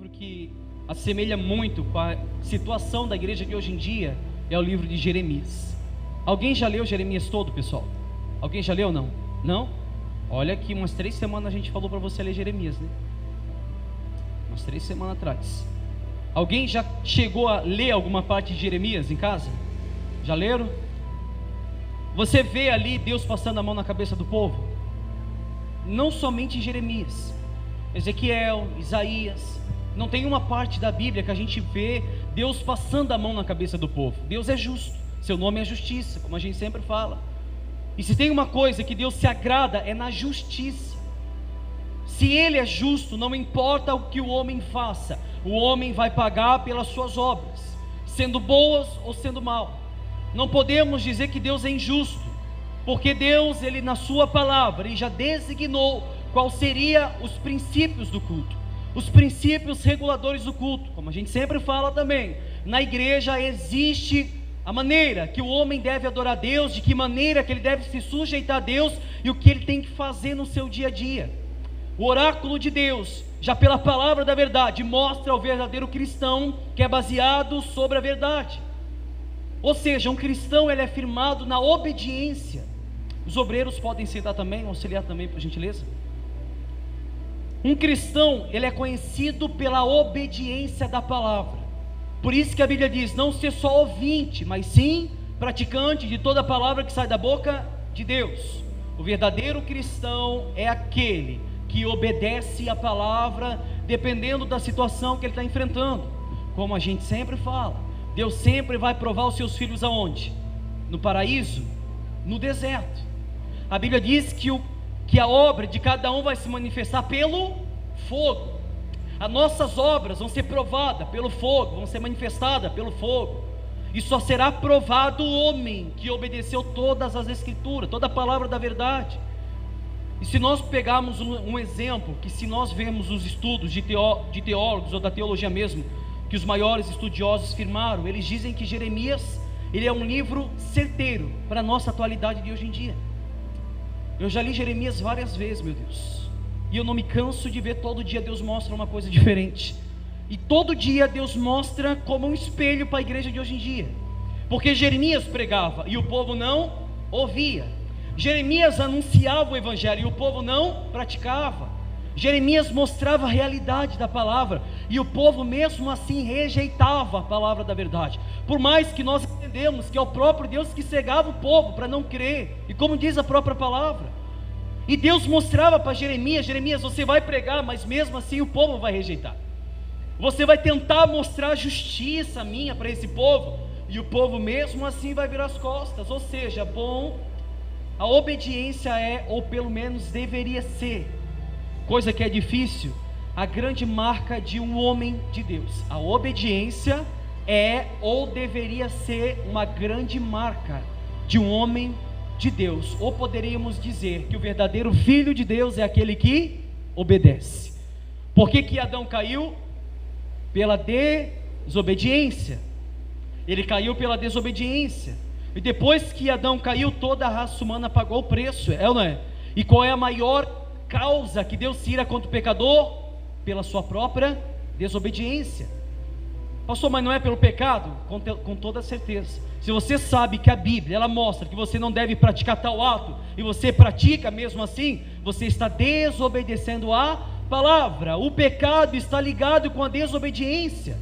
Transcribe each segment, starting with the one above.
livro que assemelha muito com a situação da igreja de hoje em dia é o livro de Jeremias. Alguém já leu Jeremias todo, pessoal? Alguém já leu ou não? Não? Olha que umas 3 semanas a gente falou para você ler Jeremias, né? Umas 3 semanas atrás. Alguém já chegou a ler alguma parte de Jeremias em casa? Já leram? Você vê ali Deus passando a mão na cabeça do povo? Não somente em Jeremias, Ezequiel, Isaías. Não tem uma parte da Bíblia que a gente vê Deus passando a mão na cabeça do povo. Deus é justo, seu nome é justiça, como a gente sempre fala. E se tem uma coisa que Deus se agrada, é na justiça. Se Ele é justo, não importa o que o homem faça, o homem vai pagar pelas suas obras, sendo boas ou sendo mal. Não podemos dizer que Deus é injusto, porque Deus, Ele na sua palavra, Ele já designou qual seria os princípios do culto, os princípios reguladores do culto. Como a gente sempre fala também, na igreja existe a maneira que o homem deve adorar a Deus, de que maneira que ele deve se sujeitar a Deus e o que ele tem que fazer no seu dia a dia. O oráculo de Deus, já pela palavra da verdade, mostra ao verdadeiro cristão que é baseado sobre a verdade. Ou seja, um cristão ele é firmado na obediência. Os obreiros podem sentar também, auxiliar também, por gentileza. Um cristão ele é conhecido pela obediência da palavra. Por isso que a Bíblia diz, não ser só ouvinte, mas sim praticante de toda a palavra que sai da boca de Deus. O verdadeiro cristão é aquele que obedece a palavra, dependendo da situação que ele está enfrentando. Como a gente sempre fala, Deus sempre vai provar os seus filhos aonde? No paraíso? No deserto. A Bíblia diz que a obra de cada um vai se manifestar pelo fogo. As nossas obras vão ser provadas pelo fogo, vão ser manifestadas pelo fogo. E só será provado o homem que obedeceu todas as escrituras, toda a palavra da verdade. E se nós pegarmos um exemplo, que se nós vemos os estudos de teólogos ou da teologia mesmo, que os maiores estudiosos firmaram, eles dizem que Jeremias, ele é um livro certeiro para a nossa atualidade de hoje em dia. Eu já li Jeremias várias vezes, meu Deus, e eu não me canso de ver. Todo dia Deus mostra uma coisa diferente, e todo dia Deus mostra como um espelho para a igreja de hoje em dia, porque Jeremias pregava e o povo não ouvia, Jeremias anunciava o evangelho e o povo não praticava, Jeremias mostrava a realidade da palavra e o povo mesmo assim rejeitava a palavra da verdade, por mais que nós entendemos que é o próprio Deus que cegava o povo para não crer, e como diz a própria palavra, e Deus mostrava para Jeremias, Jeremias, você vai pregar, mas mesmo assim o povo vai rejeitar, você vai tentar mostrar justiça minha para esse povo, e o povo mesmo assim vai virar as costas. Ou seja, a obediência é, ou pelo menos deveria ser, coisa que é difícil, a grande marca de um homem de Deus. A obediência é, ou deveria ser, uma grande marca de um homem de Deus. Ou poderíamos dizer que o verdadeiro filho de Deus é aquele que obedece. Por que Adão caiu? Pela desobediência. Ele caiu pela desobediência. E depois que Adão caiu, toda a raça humana pagou o preço, é ou não é? E qual é a maior causa que Deus se ira contra o pecador? Pela sua própria desobediência. Pastor, mas não é pelo pecado? Com toda certeza. Se você sabe que a Bíblia, ela mostra que você não deve praticar tal ato, e você pratica mesmo assim, você está desobedecendo a palavra. O pecado está ligado com a desobediência.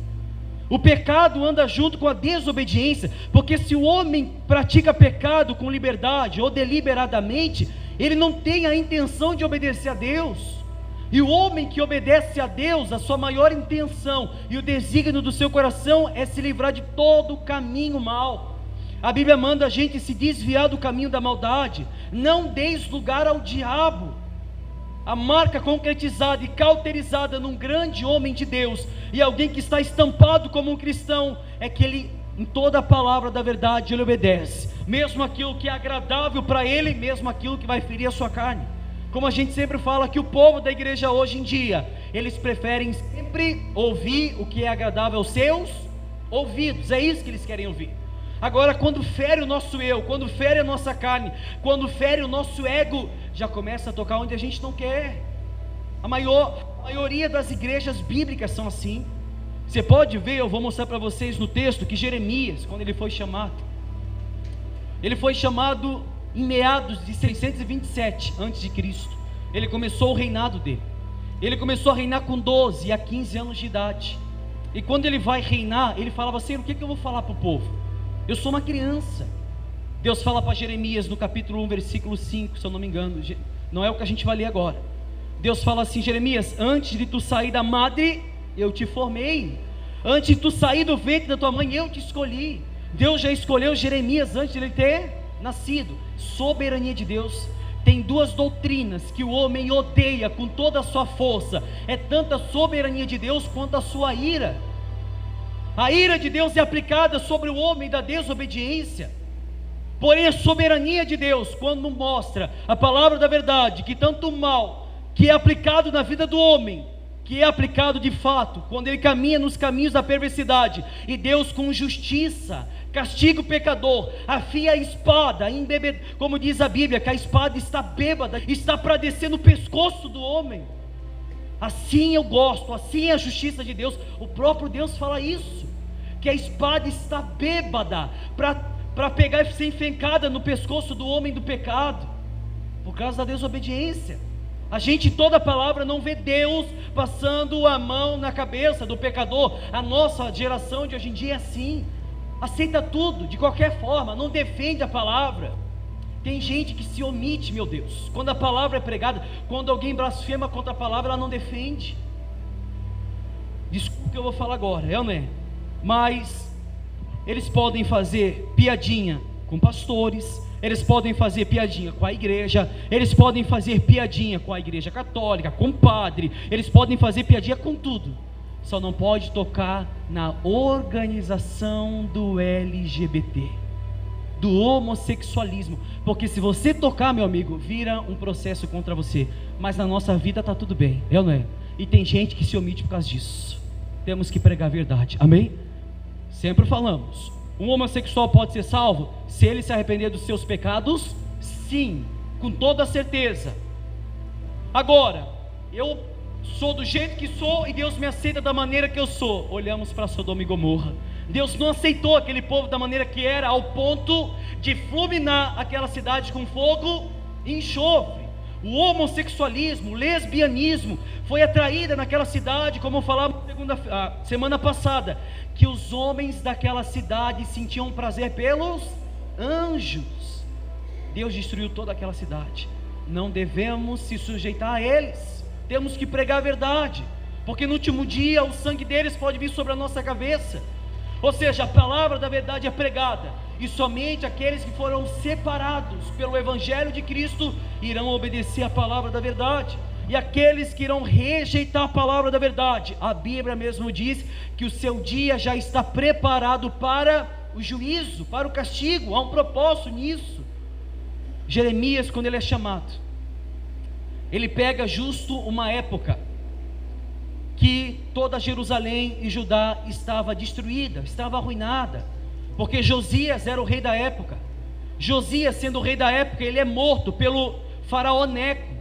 O pecado anda junto com a desobediência, porque se o homem pratica pecado com liberdade ou deliberadamente, ele não tem a intenção de obedecer a Deus. E o homem que obedece a Deus, a sua maior intenção e o desígnio do seu coração é se livrar de todo o caminho mal. A Bíblia manda a gente se desviar do caminho da maldade. Não deis lugar ao diabo. A marca concretizada e cauterizada num grande homem de Deus e alguém que está estampado como um cristão é que ele, em toda a palavra da verdade, ele obedece, mesmo aquilo que é agradável para ele, mesmo aquilo que vai ferir a sua carne. Como a gente sempre fala, que o povo da igreja hoje em dia, eles preferem sempre ouvir o que é agradável aos seus ouvidos, é isso que eles querem ouvir. Agora, quando fere o nosso eu, quando fere a nossa carne, quando fere o nosso ego, já começa a tocar onde a gente não quer. A maior maioria das igrejas bíblicas são assim. Você pode ver, eu vou mostrar para vocês no texto, que Jeremias, quando ele foi chamado em meados de 627 a.C. Ele começou o reinado dele. Ele começou a reinar com 12 a 15 anos de idade. E quando ele vai reinar, ele falava assim: o que eu vou falar para o povo? Eu sou uma criança. Deus fala para Jeremias no capítulo 1, versículo 5, se eu não me engano, não é o que a gente vai ler agora. Deus fala assim: Jeremias, antes de tu sair da madre, eu te formei. Antes de tu sair do ventre da tua mãe, eu te escolhi. Deus já escolheu Jeremias antes de ele ter nascido. Soberania de Deus. Tem duas doutrinas que o homem odeia com toda a sua força: é tanto a soberania de Deus quanto a sua ira. A ira de Deus é aplicada sobre o homem da desobediência. Porém a soberania de Deus, quando mostra a palavra da verdade, que tanto o mal que é aplicado na vida do homem, que é aplicado de fato, quando ele caminha nos caminhos da perversidade, e Deus com justiça castiga o pecador, afia a espada, como diz a Bíblia, que a espada está bêbada, está para descer no pescoço do homem. Assim eu gosto, assim é a justiça de Deus. O próprio Deus fala isso, que a espada está bêbada, para pegar e ser enfincada no pescoço do homem do pecado, por causa da desobediência. A gente, toda a palavra, não vê Deus passando a mão na cabeça do pecador. A nossa geração de hoje em dia é assim, aceita tudo, de qualquer forma, não defende a palavra. Tem gente que se omite, meu Deus, quando a palavra é pregada. Quando alguém blasfema contra a palavra, ela não defende. Desculpa o que eu vou falar agora, é ou não é? Mas eles podem fazer piadinha com pastores, eles podem fazer piadinha com a igreja, eles podem fazer piadinha com a igreja católica, com o padre, eles podem fazer piadinha com tudo, só não pode tocar na organização do LGBT, do homossexualismo, porque se você tocar, meu amigo, vira um processo contra você. Mas na nossa vida está tudo bem, é ou não é? E tem gente que se omite por causa disso. Temos que pregar a verdade, amém? Sempre falamos, um homossexual pode ser salvo se ele se arrepender dos seus pecados? Sim, com toda certeza. Agora, eu sou do jeito que sou e Deus me aceita da maneira que eu sou. Olhamos para Sodoma e Gomorra. Deus não aceitou aquele povo da maneira que era, ao ponto de fulminar aquela cidade com fogo e enxofre. O homossexualismo, o lesbianismo foi atraída naquela cidade, como eu falava semana passada, que os homens daquela cidade sentiam prazer pelos anjos. Deus destruiu toda aquela cidade. Não devemos se sujeitar a eles, temos que pregar a verdade, porque no último dia o sangue deles pode vir sobre a nossa cabeça. Ou seja, a palavra da verdade é pregada, e somente aqueles que foram separados pelo Evangelho de Cristo irão obedecer a palavra da verdade. E aqueles que irão rejeitar a palavra da verdade, a Bíblia mesmo diz que o seu dia já está preparado para o juízo, para o castigo. Há um propósito nisso. Jeremias, quando ele é chamado, ele pega justo uma época que toda Jerusalém e Judá estava destruída, estava arruinada, porque Josias era o rei da época. Josias, sendo o rei da época, ele é morto pelo faraó Neco,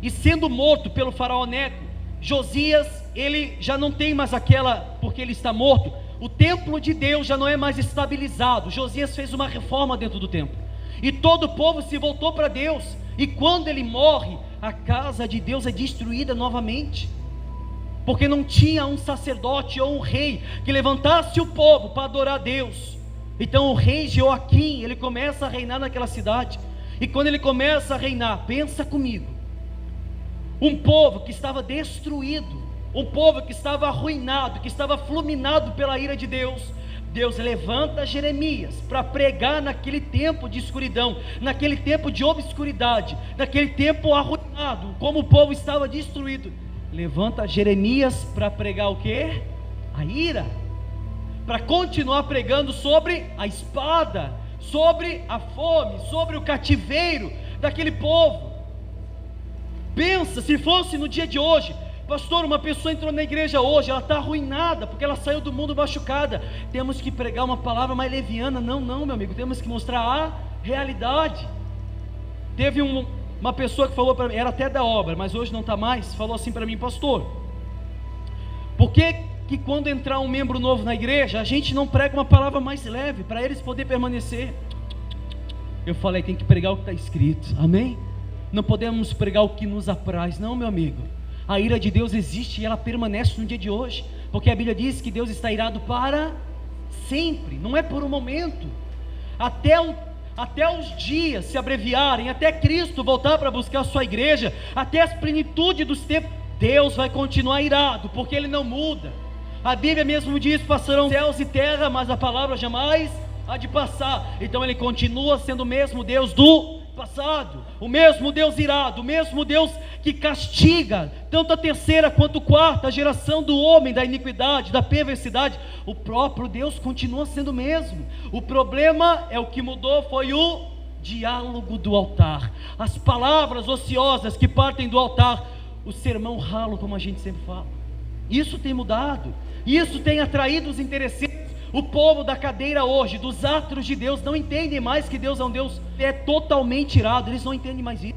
e sendo morto pelo faraó Neco, Josias, ele já não tem mais aquela, porque ele está morto, o templo de Deus já não é mais estabilizado. Josias fez uma reforma dentro do templo, e todo o povo se voltou para Deus, e quando ele morre, a casa de Deus é destruída novamente, porque não tinha um sacerdote ou um rei que levantasse o povo para adorar a Deus. Então o rei Joaquim, ele começa a reinar naquela cidade, e quando ele começa a reinar, pensa comigo, um povo que estava destruído, um povo que estava arruinado, que estava fulminado pela ira de Deus, Deus levanta Jeremias para pregar naquele tempo de escuridão, naquele tempo de obscuridade, naquele tempo arruinado, como o povo estava destruído. Levanta Jeremias para pregar o que? A ira, para continuar pregando sobre a espada, sobre a fome, sobre o cativeiro daquele povo. Pensa, se fosse no dia de hoje, pastor, uma pessoa entrou na igreja hoje, ela está arruinada, porque ela saiu do mundo machucada, temos que pregar uma palavra mais leviana. Não, meu amigo, temos que mostrar a realidade. Teve uma pessoa que falou para mim, era até da obra, mas hoje não está mais, falou assim para mim: pastor, por que quando entrar um membro novo na igreja, a gente não prega uma palavra mais leve, para eles poderem permanecer? Eu falei: tem que pregar o que está escrito, amém? Não podemos pregar o que nos apraz, não, meu amigo. A ira de Deus existe e ela permanece no dia de hoje, porque a Bíblia diz que Deus está irado para sempre, não é por um momento. Até os dias se abreviarem, até Cristo voltar para buscar a sua igreja, até a plenitude dos tempos, Deus vai continuar irado, porque Ele não muda. A Bíblia mesmo diz: passarão céus e terra, mas a palavra jamais há de passar. Então Ele continua sendo o mesmo Deus do passado, o mesmo Deus irado, o mesmo Deus que castiga tanto a terceira quanto a quarta geração do homem, da iniquidade, da perversidade. O próprio Deus continua sendo o mesmo. O problema é o que mudou, foi o diálogo do altar, as palavras ociosas que partem do altar, o sermão ralo, como a gente sempre fala. Isso tem mudado, isso tem atraído os interessantes. O povo da cadeira hoje, dos átrios de Deus, não entendem mais que Deus é um Deus totalmente irado. Eles não entendem mais isso.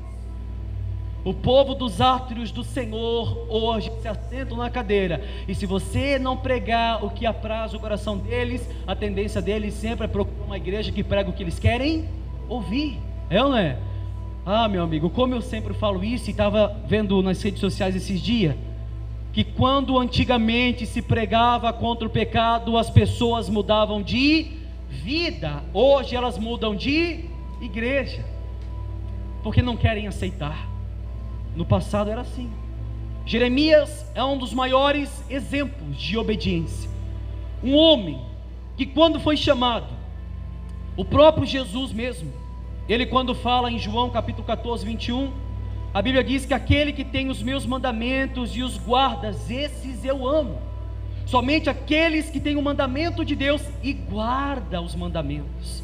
O povo dos átrios do Senhor hoje se assentam na cadeira, e se você não pregar o que apraz o coração deles, a tendência deles sempre é procurar uma igreja que prega o que eles querem ouvir. É ou não é? Ah, meu amigo, como eu sempre falo isso, e estava vendo nas redes sociais esses dias, que quando antigamente se pregava contra o pecado, as pessoas mudavam de vida. Hoje elas mudam de igreja, porque não querem aceitar. No passado era assim. Jeremias é um dos maiores exemplos de obediência. Um homem que, quando foi chamado, o próprio Jesus mesmo, ele, quando fala em João capítulo 14, 21, a Bíblia diz que aquele que tem os meus mandamentos e os guardas, esses eu amo. Somente aqueles que têm o mandamento de Deus e guarda os mandamentos,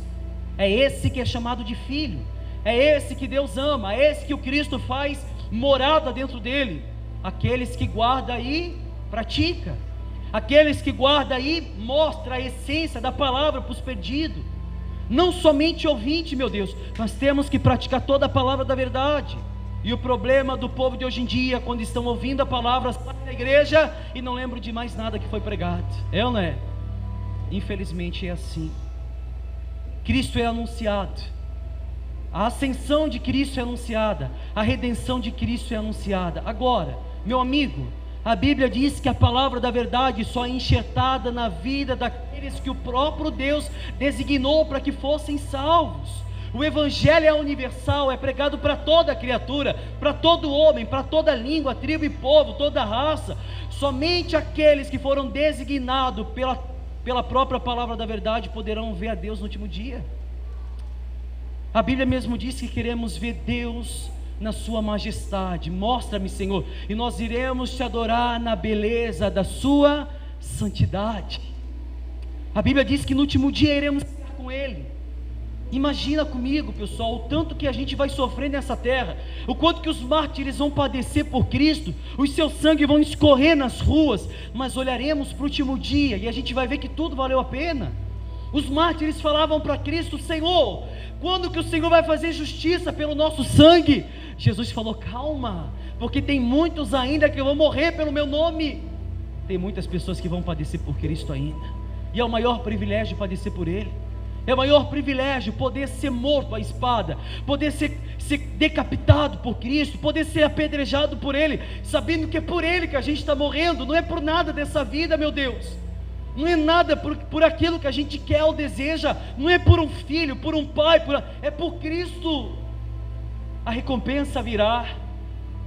é esse que é chamado de filho, é esse que Deus ama, é esse que o Cristo faz morada dentro dele. Aqueles que guarda e pratica, aqueles que guarda e mostra a essência da palavra para os perdidos. Não somente ouvinte, meu Deus, nós temos que praticar toda a palavra da verdade. E o problema do povo de hoje em dia, quando estão ouvindo a palavra, sai da igreja e não lembram de mais nada que foi pregado. É ou não é? Infelizmente é assim. Cristo é anunciado, a ascensão de Cristo é anunciada, a redenção de Cristo é anunciada. Agora, meu amigo, a Bíblia diz que a palavra da verdade só é enxertada na vida daqueles que o próprio Deus designou para que fossem salvos. O Evangelho é universal, é pregado para toda criatura, para todo homem, para toda língua, tribo e povo, toda raça. Somente aqueles que foram designados pela própria palavra da verdade poderão ver a Deus no último dia. A Bíblia mesmo diz que queremos ver Deus na sua majestade. Mostra-me, Senhor, e nós iremos te adorar na beleza da sua santidade. A Bíblia diz que no último dia iremos estar com Ele. Imagina comigo, pessoal, o tanto que a gente vai sofrer nessa terra, o quanto que os mártires vão padecer por Cristo, os seus sangue vão escorrer nas ruas, mas olharemos para o último dia e a gente vai ver que tudo valeu a pena. Os mártires falavam para Cristo: Senhor, quando que o Senhor vai fazer justiça pelo nosso sangue? Jesus falou: calma, porque tem muitos ainda que vão morrer pelo meu nome. Tem muitas pessoas que vão padecer por Cristo ainda, e é o maior privilégio padecer por Ele. É o maior privilégio poder ser morto à espada, poder ser decapitado por Cristo, poder ser apedrejado por Ele, sabendo que é por Ele que a gente está morrendo. Não é por nada dessa vida, meu Deus. Não é nada por aquilo que a gente quer ou deseja. Não é por um filho, por um pai, é por Cristo. A recompensa virá.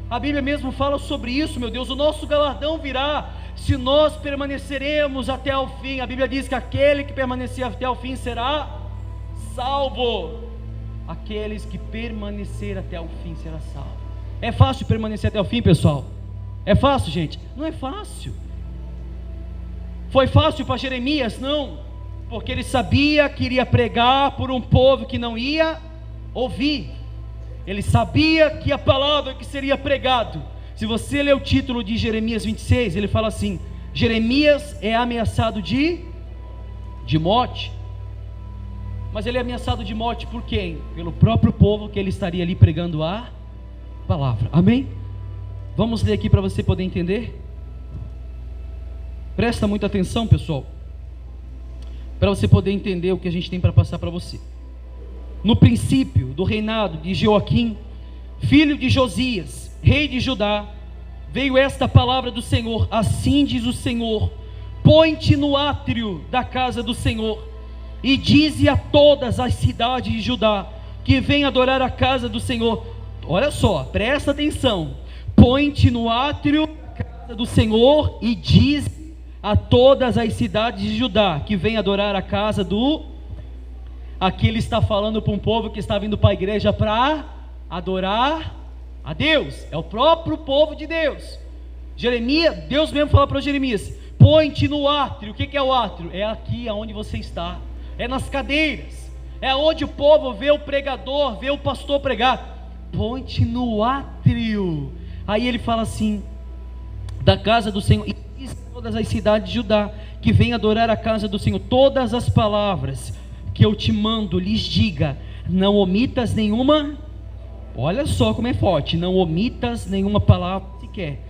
A Bíblia mesmo fala sobre isso, meu Deus. O nosso galardão virá se nós permaneceremos até o fim. A Bíblia diz que aquele que permanecer até o fim será salvo. Aqueles que permanecer até o fim será salvo. É fácil permanecer até o fim, pessoal? É fácil, gente? Não é fácil. Foi fácil para Jeremias? Não, porque ele sabia que iria pregar por um povo que não ia ouvir. Ele sabia que a palavra que seria pregado, se você ler o título de Jeremias 26, ele fala assim: Jeremias é ameaçado de morte. Mas ele é ameaçado de morte por quem? Pelo próprio povo que ele estaria ali pregando a palavra. Amém? Vamos ler aqui para você poder entender. Presta muita atenção, pessoal, para você poder entender o que a gente tem para passar para você. No princípio do reinado de Joaquim, filho de Josias, rei de Judá, veio esta palavra do Senhor. Assim diz o Senhor: põe-te no átrio da casa do Senhor e dize a todas as cidades de Judá que vem adorar a casa do Senhor. Olha só, presta atenção. Põe-te no átrio da casa do Senhor e diz a todas as cidades de Judá que vem adorar a casa do... Aqui ele está falando para um povo que está vindo para a igreja para adorar a Deus. É o próprio povo de Deus. Jeremias, Deus mesmo fala para Jeremias: põe-te no átrio. O que é o átrio? É aqui aonde você está, é nas cadeiras, é onde o povo vê o pregador, vê o pastor pregar. Põe-te no átrio. Aí ele fala assim: da casa do Senhor, e diz a todas as cidades de Judá que vem adorar a casa do Senhor, todas as palavras que eu te mando lhes diga, não omitas nenhuma. Olha só como é forte: não omitas nenhuma palavra sequer.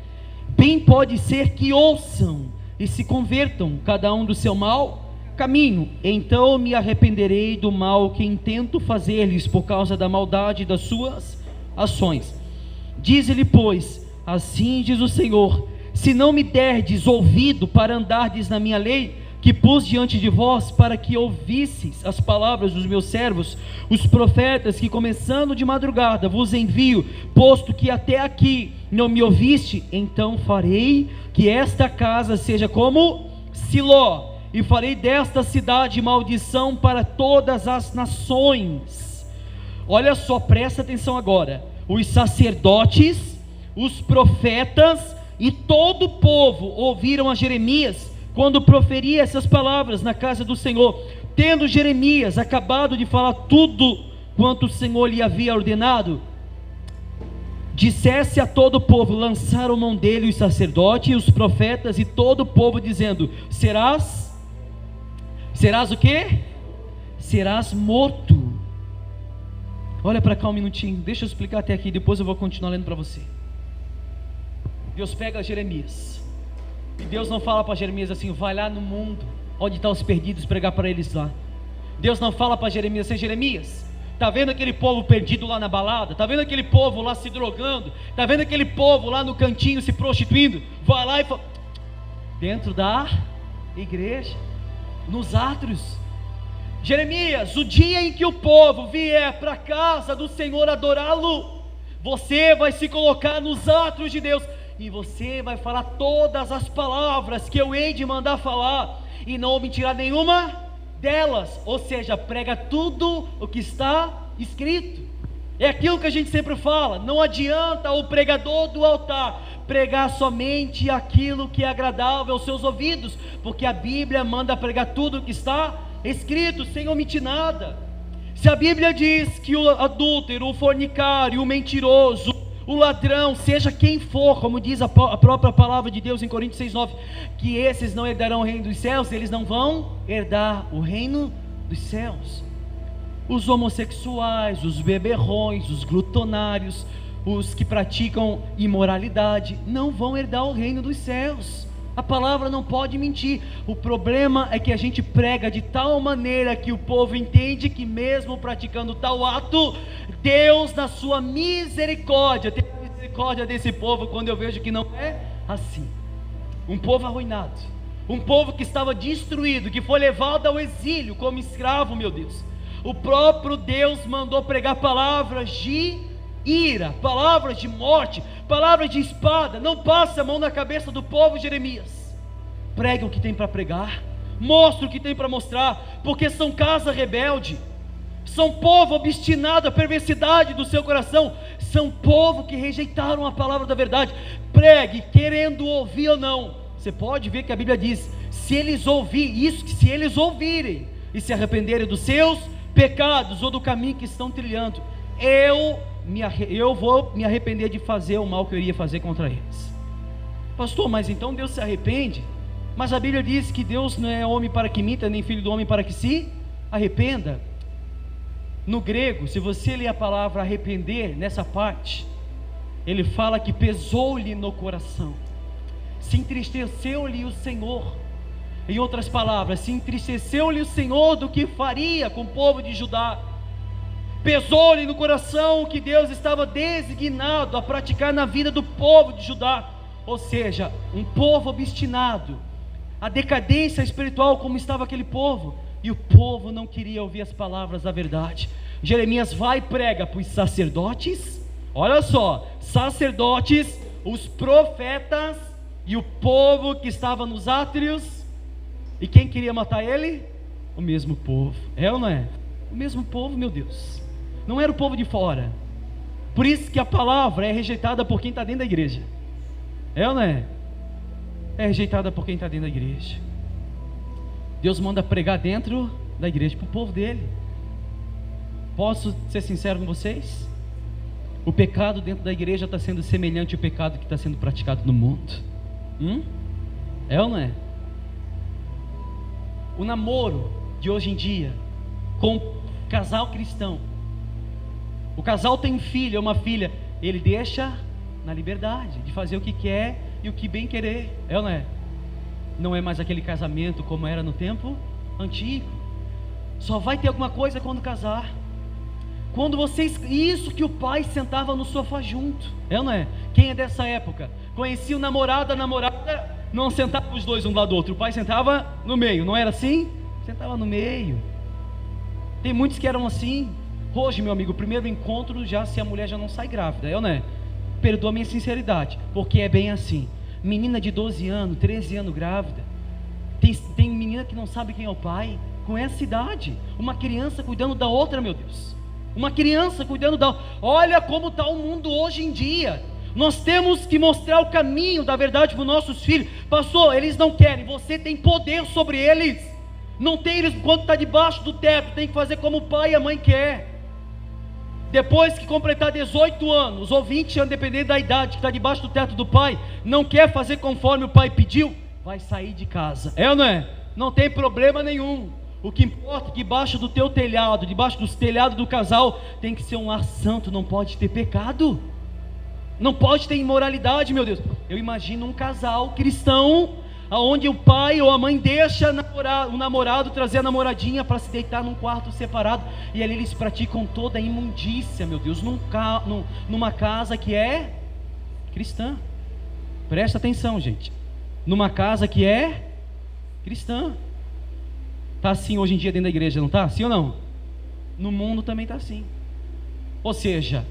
Bem pode ser que ouçam e se convertam, cada um do seu mau caminho, então me arrependerei do mal que intento fazer-lhes por causa da maldade das suas ações. Diz-lhe, pois, assim diz o Senhor: se não me derdes ouvido para andardes na minha lei, que pus diante de vós, para que ouvisseis as palavras dos meus servos, os profetas, que começando de madrugada vos envio, posto que até aqui não me ouviste, então farei que esta casa seja como Siló, e farei desta cidade maldição para todas as nações. Olha só, presta atenção agora. Os sacerdotes, os profetas e todo o povo ouviram a Jeremias quando proferia essas palavras na casa do Senhor. Tendo Jeremias acabado de falar tudo quanto o Senhor lhe havia ordenado, dissesse a todo o povo: lançaram mão dele os sacerdotes e os profetas e todo o povo, dizendo: serás o quê? Serás morto. Olha para cá um minutinho, deixa eu explicar até aqui, depois eu vou continuar lendo para você. Deus pega Jeremias, e Deus não fala para Jeremias assim: vai lá no mundo, onde estão os perdidos, pregar para eles lá. Deus não fala para Jeremias assim: Jeremias, está vendo aquele povo perdido lá na balada? Está vendo aquele povo lá se drogando? Está vendo aquele povo lá no cantinho se prostituindo? Vai lá e fala, dentro da igreja, nos átrios. Jeremias, o dia em que o povo vier para a casa do Senhor adorá-lo, você vai se colocar nos átrios de Deus, e você vai falar todas as palavras que eu hei de mandar falar, e não omitirá nenhuma delas. Ou seja, prega tudo o que está escrito. É aquilo que a gente sempre fala: não adianta o pregador do altar pregar somente aquilo que é agradável aos seus ouvidos, porque a Bíblia manda pregar tudo o que está escrito, sem omitir nada. Se a Bíblia diz que o adúltero, o fornicário, o mentiroso, o ladrão, seja quem for, como diz a própria palavra de Deus em Coríntios 6:9, que esses não herdarão o reino dos céus, eles não vão herdar o reino dos céus. Os homossexuais, os beberrões, os glutonários, os que praticam imoralidade, não vão herdar o reino dos céus. A palavra não pode mentir. O problema é que a gente prega de tal maneira que o povo entende que mesmo praticando tal ato, Deus, na sua misericórdia, tem misericórdia desse povo, quando eu vejo que não é assim. Um povo arruinado, um povo que estava destruído, que foi levado ao exílio como escravo, meu Deus. O próprio Deus mandou pregar palavras de ira, palavras de morte, palavras de espada. Não passe a mão na cabeça do povo, Jeremias. Prega o que tem para pregar, mostra o que tem para mostrar, porque são casa rebelde, são povo obstinado à perversidade do seu coração, são povo que rejeitaram a palavra da verdade. Pregue, querendo ouvir ou não. Você pode ver que a Bíblia diz: se eles ouvirem isso, se eles ouvirem e se arrependerem dos seus pecados ou do caminho que estão trilhando, eu vou me arrepender de fazer o mal que eu iria fazer contra eles. Pastor, mas então Deus se arrepende? Mas a Bíblia diz que Deus não é homem para que minta, nem filho do homem para que se arrependa. No grego, se você ler a palavra arrepender, nessa parte, ele fala que pesou-lhe no coração, se entristeceu-lhe o Senhor. Em outras palavras, se entristeceu-lhe o Senhor do que faria com o povo de Judá. Pesou-lhe no coração o que Deus estava designado a praticar na vida do povo de Judá, ou seja, um povo obstinado, a decadência espiritual como estava aquele povo, e o povo não queria ouvir as palavras da verdade. Jeremias vai e prega para os sacerdotes, olha só, sacerdotes, os profetas e o povo que estava nos átrios. E quem queria matar ele? O mesmo povo, é ou não é? O mesmo povo, meu Deus, não era o povo de fora. Por isso que a palavra é rejeitada por quem está dentro da igreja, é ou não é? É rejeitada por quem está dentro da igreja. Deus manda pregar dentro da igreja para o povo dele. Posso ser sincero com vocês? O pecado dentro da igreja está sendo semelhante ao pecado que está sendo praticado no mundo. É ou não é? O namoro de hoje em dia com um casal cristão, o casal tem filho ou uma filha, ele deixa na liberdade de fazer o que quer e o que bem querer, é ou não é? Não é mais aquele casamento como era no tempo antigo. Só vai ter alguma coisa quando casar. Quando vocês, isso que o pai sentava no sofá junto, é ou não é? Quem é dessa época? Conhecia o namorado, a namorada, não sentava os dois um do lado do outro, o pai sentava no meio, não era assim? Sentava no meio. Tem muitos que eram assim. Hoje, meu amigo, o primeiro encontro, já se a mulher já não sai grávida, é ou não é? Perdoa a minha sinceridade, porque é bem assim. Menina de 12 anos, 13 anos grávida. Tem menina que não sabe quem é o pai, com essa idade. Uma criança cuidando da outra, meu Deus. Uma criança cuidando da... Olha como está o mundo hoje em dia. Nós temos que mostrar o caminho da verdade para os nossos filhos. Pastor, eles não querem, você tem poder sobre eles. Não tem, eles quando está debaixo do teto, tem que fazer como o pai e a mãe quer. Depois que completar 18 anos ou 20 anos, dependendo da idade, que está debaixo do teto do pai, não quer fazer conforme o pai pediu, vai sair de casa, é ou não é? Não tem problema nenhum. O que importa é que debaixo do teu telhado, debaixo dos telhados do casal, tem que ser um lar santo, não pode ter pecado, não pode ter imoralidade, meu Deus. Eu imagino um casal cristão, onde o pai ou a mãe deixa o namorado trazer a namoradinha para se deitar num quarto separado, e ali eles praticam toda a imundícia, meu Deus, numa casa que é cristã. Presta atenção, gente, numa casa que é cristã. Está assim hoje em dia dentro da igreja, não está? Sim ou não? No mundo também está assim. Ou seja,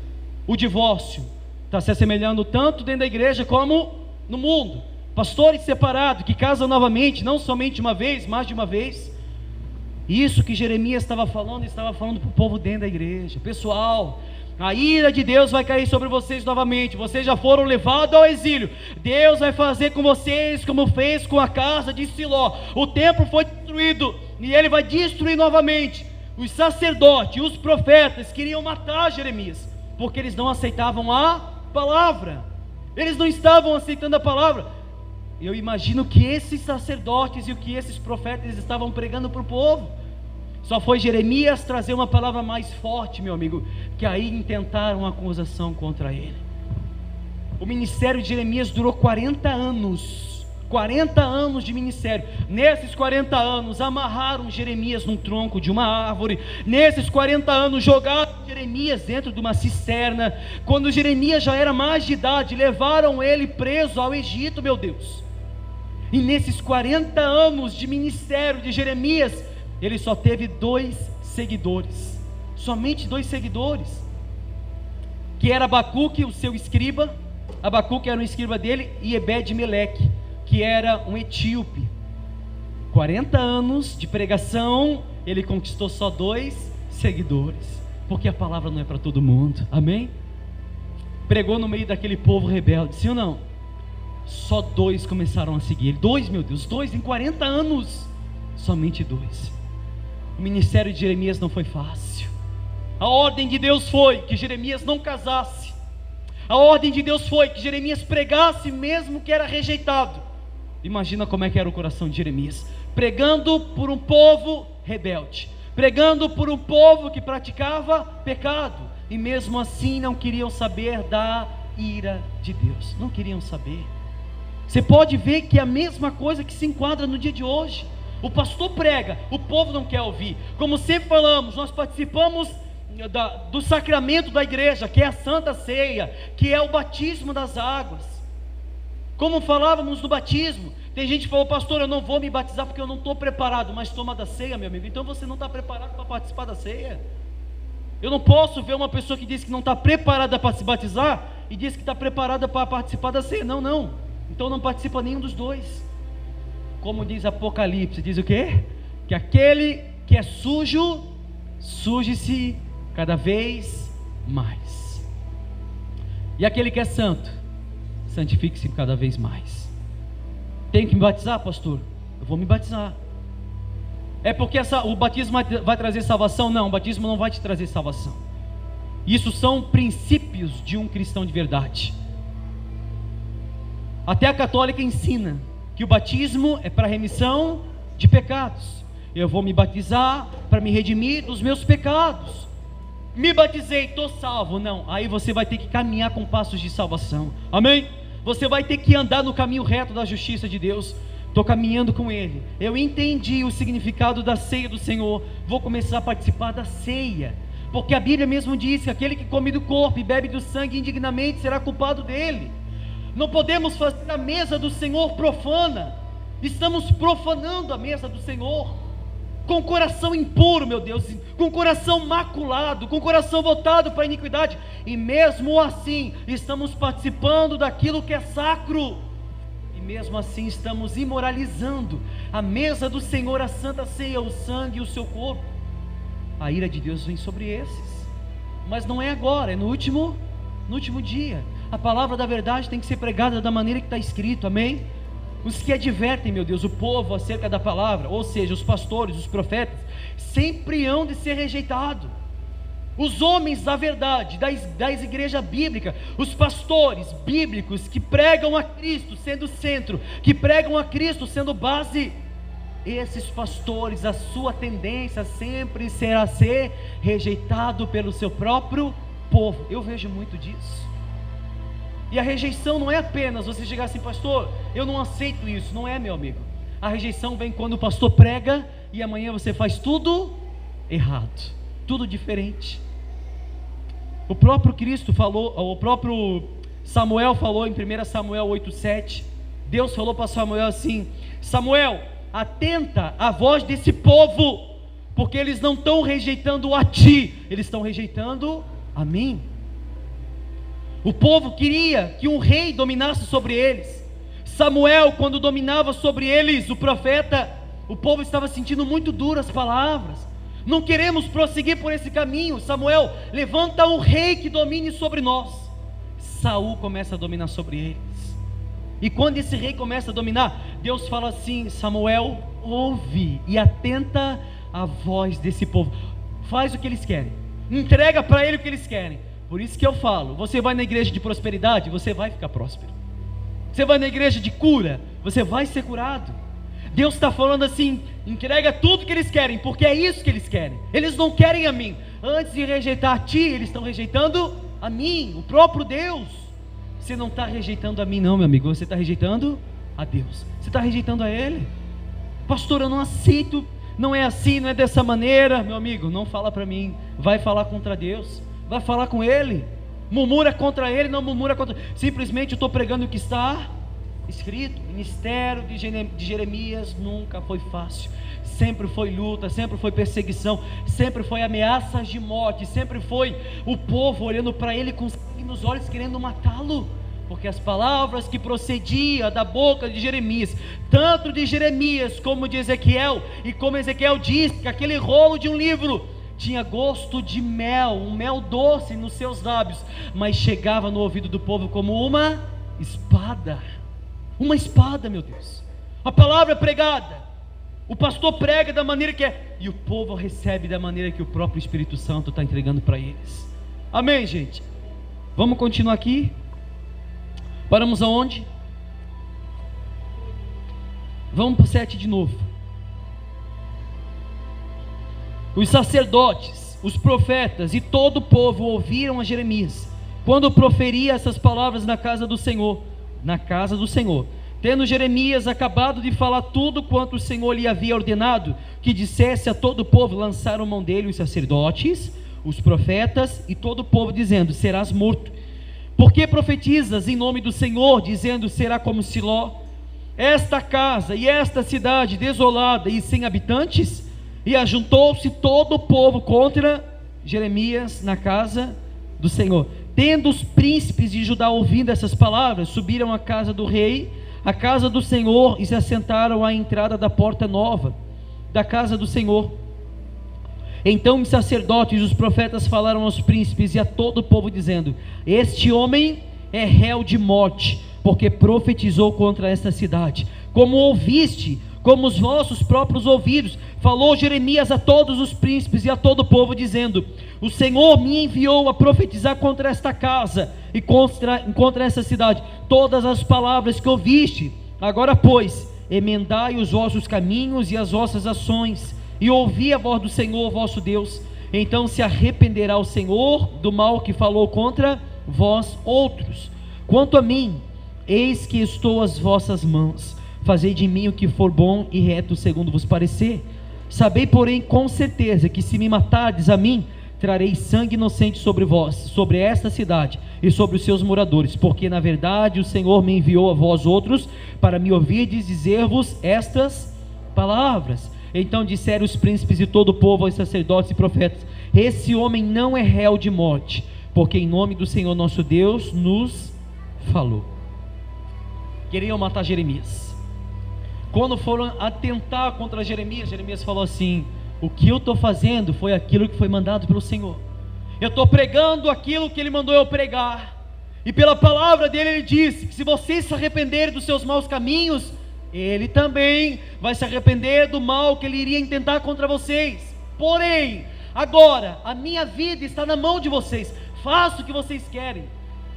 o divórcio está se assemelhando tanto dentro da igreja como no mundo. Pastores separados que casam novamente, não somente uma vez, mais de uma vez. Isso que Jeremias estava falando para o povo dentro da igreja. Pessoal, a ira de Deus vai cair sobre vocês novamente. Vocês já foram levados ao exílio. Deus vai fazer com vocês como fez com a casa de Siló. O templo foi destruído e ele vai destruir novamente. Os sacerdotes, os profetas queriam matar Jeremias, porque eles não aceitavam a palavra. Eles não estavam aceitando a palavra. Eu imagino que esses sacerdotes e o que esses profetas estavam pregando para o povo. Só foi Jeremias trazer uma palavra mais forte, meu amigo, que aí intentaram uma acusação contra ele. O ministério de Jeremias durou 40 anos. 40 anos de ministério. Nesses 40 anos amarraram Jeremias num tronco de uma árvore. Nesses 40 anos jogaram Jeremias dentro de uma cisterna. Quando Jeremias já era mais de idade, levaram ele preso ao Egito, meu Deus. E nesses 40 anos de ministério de Jeremias, ele só teve 2 seguidores, somente 2 seguidores, que era Abacuque, o seu escriba. Abacuque era um escriba dele, e Ebed-Meleque, que era um etíope. 40 anos de pregação, ele conquistou só 2 seguidores, porque a palavra não é para todo mundo, amém? Pregou no meio daquele povo rebelde, sim ou não? Só 2 começaram a seguir ele. 2, meu Deus, 2 em 40 anos, somente 2. O ministério de Jeremias não foi fácil. A ordem de Deus foi que Jeremias não casasse. A ordem de Deus foi que Jeremias pregasse mesmo que era rejeitado. Imagina como é que era o coração de Jeremias, pregando por um povo rebelde, pregando por um povo que praticava pecado, e mesmo assim não queriam saber da ira de Deus. Não queriam saber. Você pode ver que é a mesma coisa que se enquadra no dia de hoje. O pastor prega, o povo não quer ouvir. Como sempre falamos, nós participamos do sacramento da igreja, que é a Santa Ceia, que é o batismo das águas. Como falávamos do batismo, tem gente que falou: pastor, eu não vou me batizar porque eu não estou preparado. Mas toma da ceia, meu amigo. Então você não está preparado para participar da ceia. Eu não posso ver uma pessoa que diz que não está preparada para se batizar e diz que está preparada para participar da ceia. Não, não. Então não participa nenhum dos dois. Como diz Apocalipse, diz o quê? Que aquele que é sujo, suje-se cada vez mais. E aquele que é santo, santifique-se cada vez mais. Tem que me batizar, pastor? Eu vou me batizar. É porque o batismo vai trazer salvação? Não, o batismo não vai te trazer salvação. Isso são princípios de um cristão de verdade. Até a católica ensina que o batismo é para remissão de pecados. Eu vou me batizar para me redimir dos meus pecados. Me batizei, estou salvo. Não, aí você vai ter que caminhar com passos de salvação. Amém? Você vai ter que andar no caminho reto da justiça de Deus. Estou caminhando com Ele. Eu entendi o significado da ceia do Senhor. Vou começar a participar da ceia. Porque a Bíblia mesmo diz que aquele que come do corpo e bebe do sangue indignamente será culpado dele. Não podemos fazer a mesa do Senhor profana. Estamos profanando a mesa do Senhor. Com coração impuro, meu Deus, com coração maculado, com coração voltado para a iniquidade, e mesmo assim estamos participando daquilo que é sacro, e mesmo assim estamos imoralizando a mesa do Senhor, a santa ceia, o sangue e o seu corpo. A ira de Deus vem sobre esses, mas não é agora, é no último dia. A palavra da verdade tem que ser pregada da maneira que está escrito, amém? Os que advertem, meu Deus, o povo acerca da palavra, ou seja, os pastores, os profetas, sempre hão de ser rejeitados. Os homens da verdade, das igrejas bíblicas, os pastores bíblicos que pregam a Cristo sendo centro, que pregam a Cristo sendo base, esses pastores, a sua tendência sempre será ser rejeitado pelo seu próprio povo. Eu vejo muito disso. E a rejeição não é apenas você chegar assim: pastor, eu não aceito isso. Não é, meu amigo. A rejeição vem quando o pastor prega e amanhã você faz tudo errado, tudo diferente. O próprio Cristo falou, o próprio Samuel falou em 1 Samuel 8,7. Deus falou para Samuel assim: Samuel, atenta à voz desse povo, porque eles não estão rejeitando a ti, eles estão rejeitando a mim. O povo queria que um rei dominasse sobre eles. Samuel, quando dominava sobre eles, o profeta, o povo estava sentindo muito duras palavras. Não queremos prosseguir por esse caminho. Samuel, levanta um rei que domine sobre nós. Saul começa a dominar sobre eles. E quando esse rei começa a dominar, Deus fala assim: Samuel, ouve e atenta à voz desse povo. Faz o que eles querem. Entrega para ele o que eles querem. Por isso que eu falo: você vai na igreja de prosperidade, você vai ficar próspero. Você vai na igreja de cura, você vai ser curado. Deus está falando assim: entrega tudo que eles querem, porque é isso que eles querem. Eles não querem a mim. Antes de rejeitar a ti, eles estão rejeitando a mim, o próprio Deus. Você não está rejeitando a mim não, meu amigo. Você está rejeitando a Deus. Você está rejeitando a Ele. Pastor, eu não aceito. Não é assim, não é dessa maneira. Meu amigo, não fala para mim. Vai falar contra Deus. Vai falar com Ele. Murmura contra Ele, não murmura contra. Simplesmente eu estou pregando o que está escrito. O ministério de Jeremias nunca foi fácil. Sempre foi luta, sempre foi perseguição, sempre foi ameaças de morte, sempre foi o povo olhando para ele com sangue nos olhos, querendo matá-lo, porque as palavras que procediam da boca de Jeremias, tanto de Jeremias como de Ezequiel, e como Ezequiel diz que aquele rolo de um livro tinha gosto de mel, um mel doce nos seus lábios, mas chegava no ouvido do povo como uma espada, meu Deus. A palavra é pregada, o pastor prega da maneira que é, e o povo recebe da maneira que o próprio Espírito Santo está entregando para eles. Amém, gente? Vamos continuar aqui. Paramos aonde? Vamos para o 7 de novo. Os sacerdotes, os profetas e todo o povo ouviram a Jeremias quando proferia essas palavras na casa do Senhor. Tendo Jeremias acabado de falar tudo quanto o Senhor lhe havia ordenado, que dissesse a todo o povo, lançaram mão dele os sacerdotes, os profetas e todo o povo, dizendo: serás morto. Porque profetizas em nome do Senhor, dizendo: será como Siló, esta casa e esta cidade desolada e sem habitantes? E ajuntou-se todo o povo contra Jeremias na casa do Senhor. Tendo os príncipes de Judá ouvindo essas palavras, subiram à casa do rei, à casa do Senhor, e se assentaram à entrada da porta nova da casa do Senhor. Então os sacerdotes e os profetas falaram aos príncipes e a todo o povo, dizendo: este homem é réu de morte, porque profetizou contra esta cidade. Como ouviste, como os vossos próprios ouvidos, falou Jeremias a todos os príncipes e a todo o povo, dizendo: o Senhor me enviou a profetizar contra esta casa e contra esta cidade todas as palavras que ouviste. Agora, pois, emendai os vossos caminhos e as vossas ações, e ouvi a voz do Senhor vosso Deus. Então se arrependerá o Senhor do mal que falou contra vós outros. Quanto a mim, eis que estou às vossas mãos. Fazei de mim o que for bom e reto segundo vos parecer. Sabei, porém, com certeza que se me matardes a mim, trarei sangue inocente sobre vós, sobre esta cidade e sobre os seus moradores, porque na verdade o Senhor me enviou a vós outros para me ouvirdes dizer-vos estas palavras. Então disseram os príncipes e todo o povo aos sacerdotes e profetas: esse homem não é réu de morte, porque em nome do Senhor nosso Deus nos falou. Queriam matar Jeremias. Quando foram atentar contra Jeremias, Jeremias falou assim: o que eu estou fazendo foi aquilo que foi mandado pelo Senhor. Eu estou pregando aquilo que Ele mandou eu pregar. E pela palavra dele Ele disse que se vocês se arrependerem dos seus maus caminhos, Ele também vai se arrepender do mal que Ele iria intentar contra vocês. Porém, agora a minha vida está na mão de vocês. Faço o que vocês querem.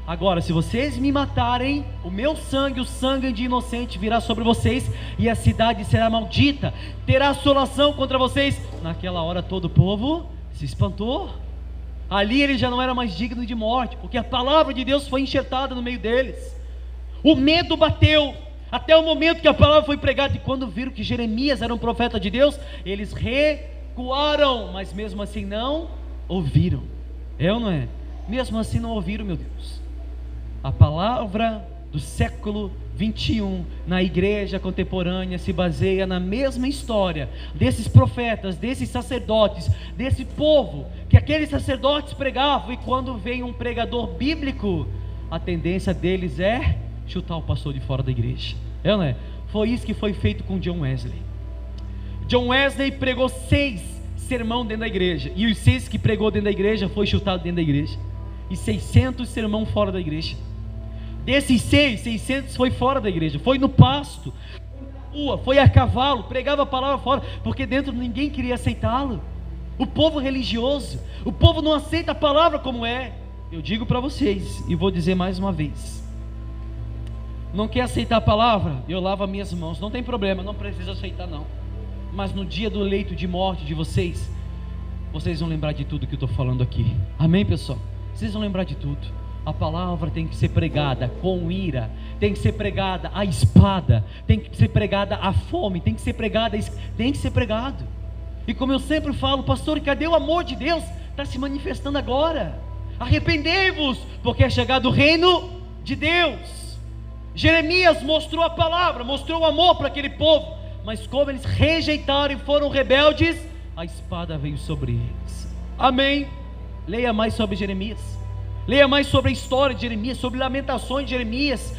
Agora, se vocês me matarem, o meu sangue, o sangue de inocente, virá sobre vocês, e a cidade será maldita, terá assolação contra vocês. Naquela hora todo o povo se espantou. Ali ele já não era mais digno de morte, porque a palavra de Deus foi enxertada no meio deles. O medo bateu, até o momento que a palavra foi pregada, e quando viram que Jeremias era um profeta de Deus, eles recuaram, mas mesmo assim não ouviram. É ou não é? Mesmo assim não ouviram, meu Deus. A palavra do século 21 na igreja contemporânea se baseia na mesma história desses profetas, desses sacerdotes, desse povo, que aqueles sacerdotes pregavam, e quando vem um pregador bíblico, a tendência deles é chutar o pastor de fora da igreja. É ou não é? Foi isso que foi feito com John Wesley. John Wesley pregou 6 sermão dentro da igreja, e os 6 que pregou dentro da igreja foi chutado dentro da igreja, e 600 sermão fora da igreja. Desses 600 foi fora da igreja, foi no pasto, foi na rua, foi a cavalo, pregava a palavra fora, porque dentro ninguém queria aceitá-lo. O povo religioso, o povo não aceita a palavra como é. Eu digo para vocês, e vou dizer mais uma vez: não quer aceitar a palavra? Eu lavo as minhas mãos, não tem problema, não precisa aceitar não. Mas no dia do leito de morte de vocês, vocês vão lembrar de tudo que eu estou falando aqui. Amém, pessoal? Vocês vão lembrar de tudo. A palavra tem que ser pregada com ira, tem que ser pregada a espada, tem que ser pregada a fome, tem que ser pregada, tem que ser pregado. E como eu sempre falo: pastor, cadê o amor de Deus? Está se manifestando agora. Arrependei-vos, porque é chegado o reino de Deus. Jeremias mostrou a palavra, mostrou o amor para aquele povo, mas como eles rejeitaram e foram rebeldes, a espada veio sobre eles. Amém? Leia mais sobre Jeremias. Leia mais sobre a história de Jeremias, sobre lamentações de Jeremias.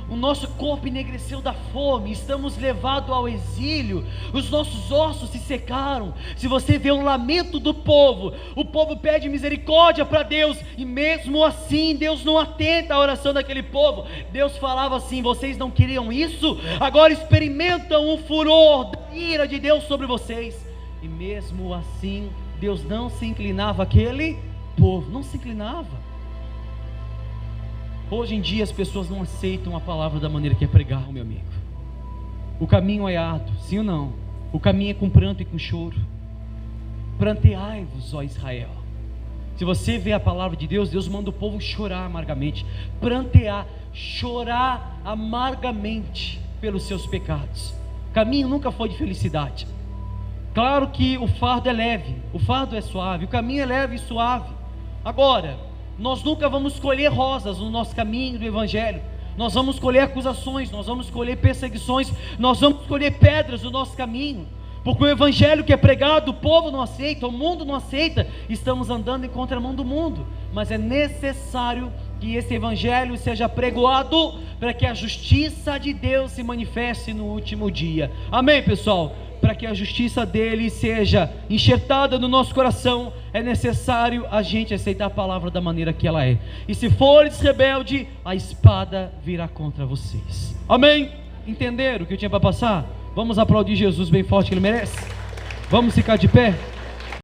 O nosso corpo enegreceu da fome, estamos levados ao exílio, os nossos ossos se secaram. Se você vê um lamento do povo, o povo pede misericórdia para Deus, e mesmo assim Deus não atenta à oração daquele povo. Deus falava assim: vocês não queriam isso? Agora experimentam o furor da ira de Deus sobre vocês. E mesmo assim Deus não se inclinava àquele povo, não se inclinava. Hoje em dia as pessoas não aceitam a palavra da maneira que é pregar, meu amigo. O caminho é árduo, sim ou não? O caminho é com pranto e com choro. Pranteai-vos, ó Israel. Se você vê a palavra de Deus, Deus manda o povo chorar amargamente, prantear, chorar amargamente pelos seus pecados. O caminho nunca foi de felicidade. Claro que o fardo é leve, o fardo é suave, o caminho é leve e suave. Agora, nós nunca vamos colher rosas no nosso caminho do Evangelho. Nós vamos colher acusações, nós vamos colher perseguições, nós vamos colher pedras no nosso caminho, porque o Evangelho que é pregado, o povo não aceita, o mundo não aceita. Estamos andando em contramão do mundo, mas é necessário que esse Evangelho seja pregoado, para que a justiça de Deus se manifeste no último dia. Amém, pessoal? Para que a justiça dele seja enxertada no nosso coração, é necessário a gente aceitar a palavra da maneira que ela é. E se fores rebelde, a espada virá contra vocês. Amém? Entenderam o que eu tinha para passar? Vamos aplaudir Jesus bem forte, que ele merece. Vamos ficar de pé.